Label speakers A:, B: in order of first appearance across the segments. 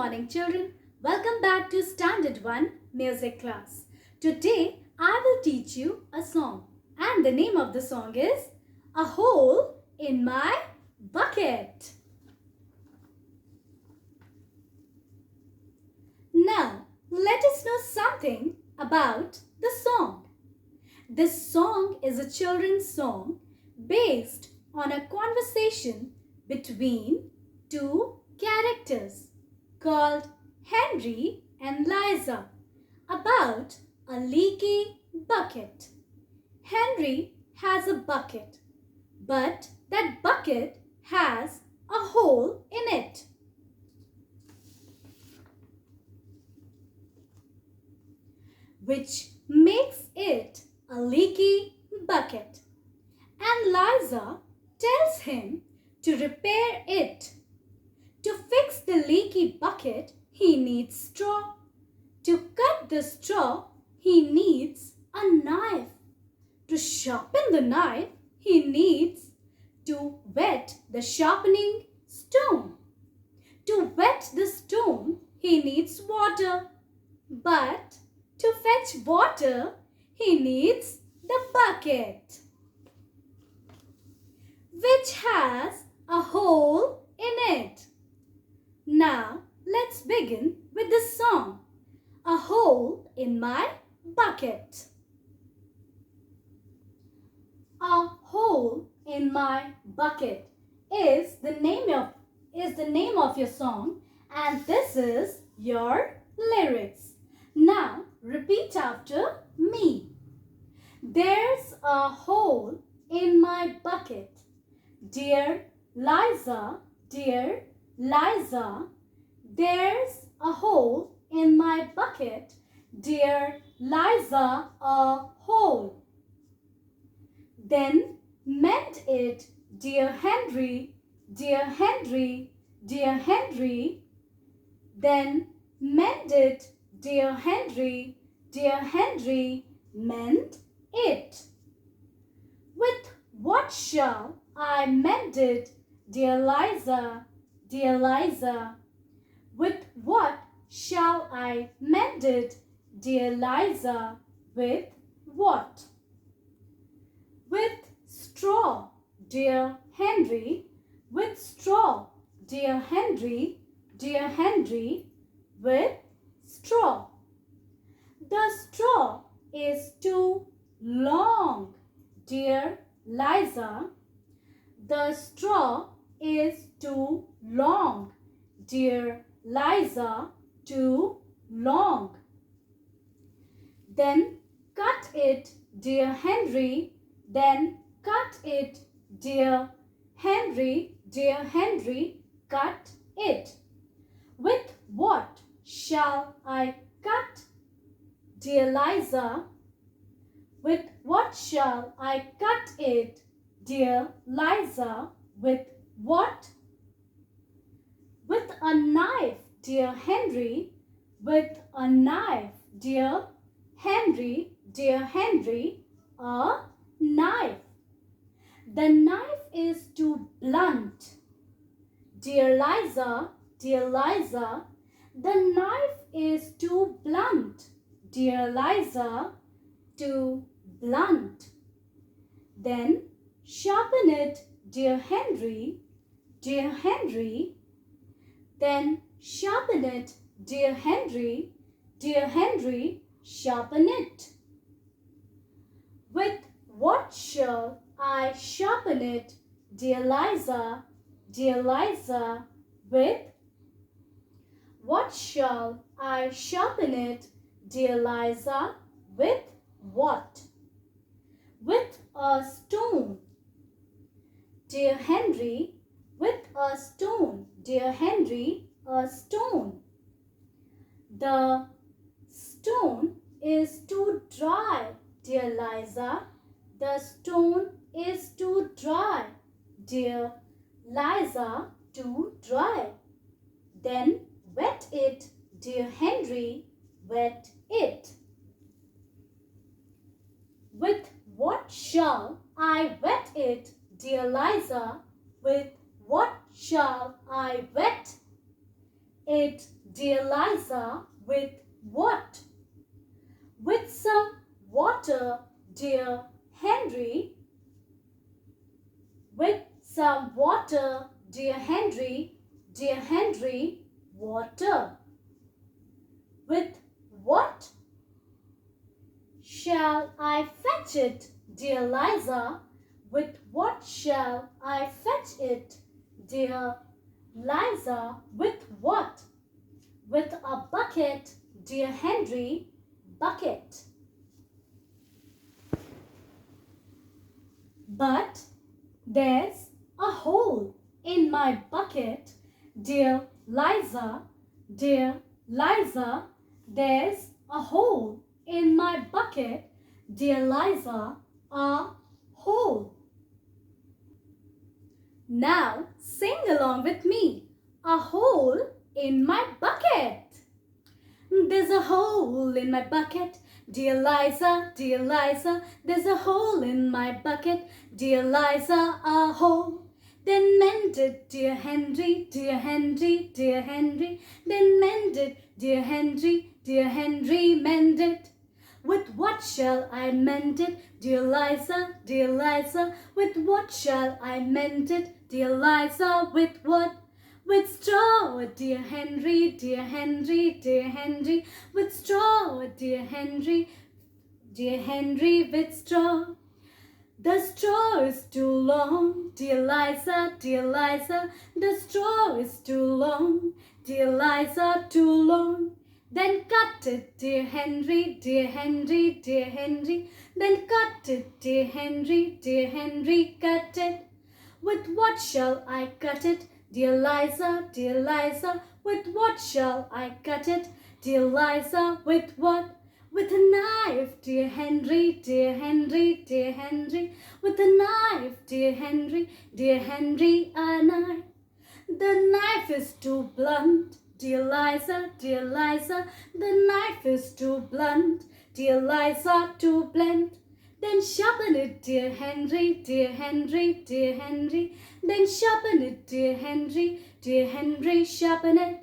A: morning children. Welcome back to Standard 1 music class. Today I will teach you a song and the name of the song is A Hole in My Bucket. Now let us know something about the song. This song is a children's song based on a conversation between two characters called Henry and Liza about a leaky bucket. Henry has a bucket, but that bucket has a hole in it. Which makes it a leaky bucket. And Liza tells him to repair it. To fix the leaky bucket, he needs straw. To cut the straw, he needs a knife. To sharpen the knife, he needs to wet the sharpening stone. To wet the stone, he needs water. But to fetch water, he needs the bucket, which has a hole in it. Now, let's begin with the song, A Hole in My Bucket. A hole in my bucket is the name of your song, and this is your lyrics. Now, repeat after me. There's a hole in my bucket. Dear Liza, dear Liza, there's a hole in my bucket. Dear Liza, a hole. Then mend it, dear Henry, dear Henry, dear Henry. Then mend it, dear Henry, dear Henry, mend it. With what shall I mend it, dear Liza, dear Liza? With what shall I mend it, dear Liza? With what? With straw, dear Henry. With straw, dear Henry, dear Henry. With straw. The straw is too long, dear Liza. The straw is too long, dear Liza, too long. Then cut it, dear Henry. Then cut it, dear Henry, dear Henry, cut it. With what shall I cut, dear Liza? With what shall I cut it, dear Liza? With what? With a knife, dear Henry. With a knife, dear Henry, dear Henry, a knife. The knife is too blunt, dear Liza, dear Liza. The knife is too blunt, dear Liza, too blunt. Then sharpen it, dear Henry, dear Henry. Then sharpen it, dear Henry, dear Henry, sharpen it. With what shall I sharpen it, dear Liza, dear Liza? With what shall I sharpen it, dear Liza? With what? With a stone, dear Henry. With a stone, dear Henry, a stone. The stone is too dry, dear Liza. The stone is too dry, dear Liza, too dry. Then wet it, dear Henry, wet it. With what shall I wet it, dear Liza? With what shall I wet it, dear Liza, with what? With some water, dear Henry. With some water, dear Henry, dear Henry, water. With what? Shall I fetch it, dear Liza? With what shall I fetch it, dear Liza? With what? With a bucket, dear Henry, bucket. But there's a hole in my bucket, dear Liza, dear Liza. There's a hole in my bucket, dear Liza, a hole. Now sing along with me. A hole in my bucket. There's a hole in my bucket, dear Liza, dear Liza. There's a hole in my bucket, dear Liza, a hole. Then mend it, dear Henry, dear Henry, dear Henry. Then mend it, dear Henry, dear Henry, mend it. With what shall I mend it, dear Liza, dear Liza? With what shall I mend it, dear Liza? With what? With straw, dear Henry, dear Henry, dear Henry. With straw, dear Henry, dear Henry, with straw. The straw is too long, dear Liza, dear Liza. The straw is too long, dear Liza, too long. Then cut it, dear Henry, dear Henry, dear Henry. Then cut it, dear Henry, dear Henry, cut it. With what shall I cut it, dear Liza, dear Liza? With what shall I cut it, dear Liza? With what? With a knife, dear Henry, dear Henry, dear Henry. With a knife, dear Henry, dear Henry, a knife. The knife is too blunt, dear Liza, dear Liza. The knife is too blunt, dear Liza, too blunt. Then sharpen it, dear Henry, dear Henry, dear Henry. Then sharpen it, dear Henry, dear Henry, sharpen it.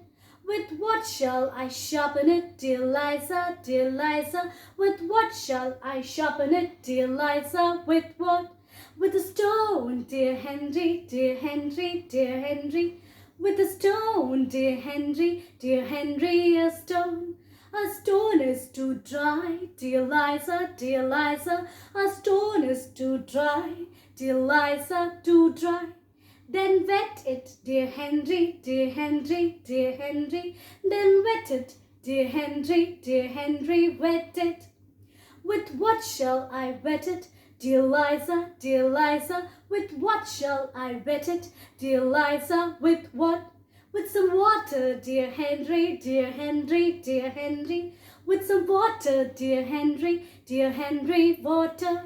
A: With what shall I sharpen it, dear Liza, dear Liza? With what shall I sharpen it, dear Liza? With what? With a stone, dear Henry, dear Henry, dear Henry. With a stone, dear Henry, dear Henry, a stone. A stone is too dry, dear Liza, dear Liza. A stone is too dry, dear Liza, too dry. Then wet it, dear Henry, dear Henry, dear Henry. Then wet it, dear Henry, dear Henry, wet it. With what shall I wet it, dear Liza, dear Liza? With what shall I wet it, dear Liza? With what? With some water, dear Henry, dear Henry, dear Henry. With some water, dear Henry, dear Henry, water.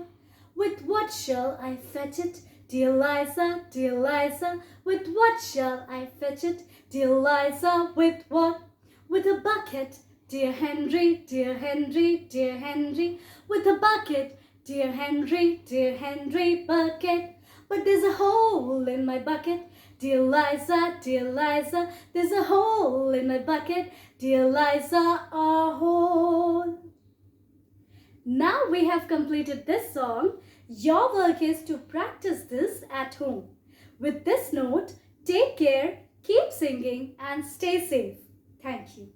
A: With what shall I fetch it, dear Liza, dear Liza? With what shall I fetch it, dear Liza? With what? With a bucket, dear Henry, dear Henry, dear Henry. With a bucket, dear Henry, dear Henry, bucket. But there's a hole in my bucket, dear Liza, dear Liza. There's a hole in my bucket, dear Liza, a hole. Now we have completed this song. Your work is to practice this at home. With this note, take care, keep singing and stay safe. Thank you.